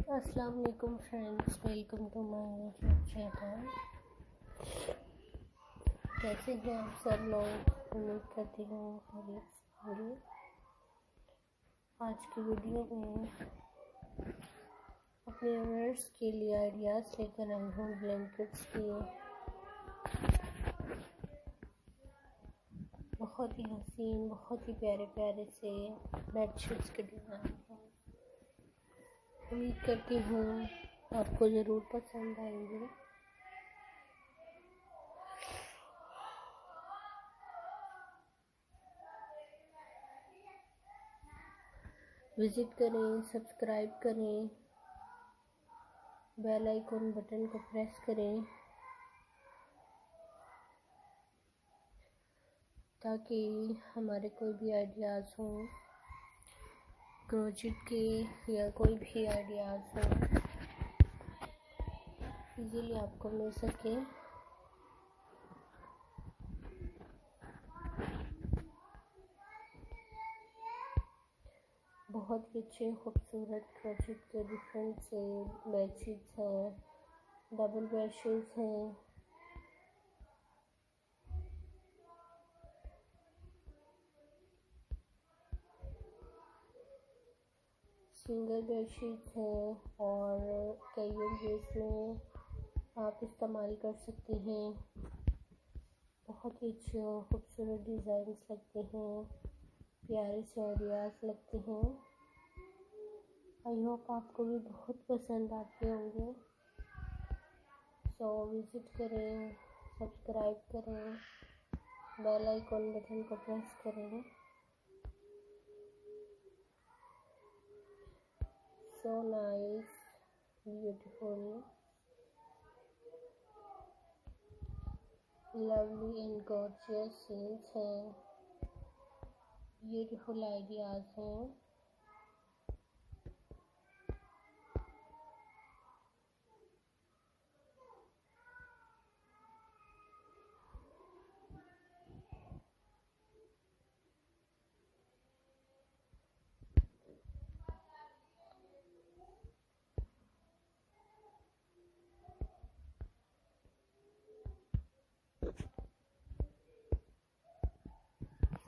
अस्सलाम वालेकुम friends, welcome to my YouTube channel. कैसे हैं आप सब लोग? उम्मीद करती हूँ खैरियत से होंगे। आज की वीडियो में अपने व्यूअर्स के लिए आइडियाज़ लेकर आई हूँ ब्लैंकेट्स के। बहुत ही हसीन, बहुत ही प्यारे प्यारे से बेडशीट्स के डिज़ाइन हैं। उम्मीद करती हूँ आपको ज़रूर पसंद आएंगे। विज़िट करें, सब्सक्राइब करें, बेल आइकन बटन को प्रेस करें ताकि हमारे कोई भी आइडियाज़ हों, क्रोचेट के या कोई भी आइडियाज़ हो, इजीली आपको मिल सके। बहुत ही अच्छे खूबसूरत क्रोचेट के डिफरेंट से बेडशीट्स हैं, डबल बेडशीट्स हैं, सिंगल बेडशीट्स हैं और कैजुअल ड्रेस में आप इस्तेमाल कर सकते हैं। बहुत ही अच्छे और खूबसूरत डिज़ाइंस लगते हैं, प्यारे से आइडियाज़ लगते हैं। आई होप आपको भी बहुत पसंद आते होंगे। सो विज़िट करें, सब्सक्राइब करें, बेल आइकन बटन को प्रेस करें। So nice, beautiful, lovely and gorgeous scenes हैं, ब्यूटीफुल आइडियाज़ हैं।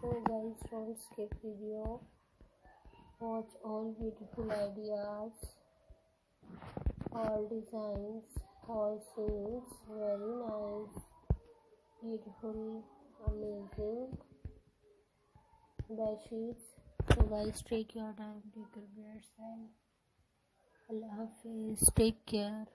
So guys, don't skip video. Watch all beautiful ideas, all designs, all scenes. Very nice, beautiful, amazing bed sheets. So guys, take your time, take care of yourself. Allah Hafiz. Take care.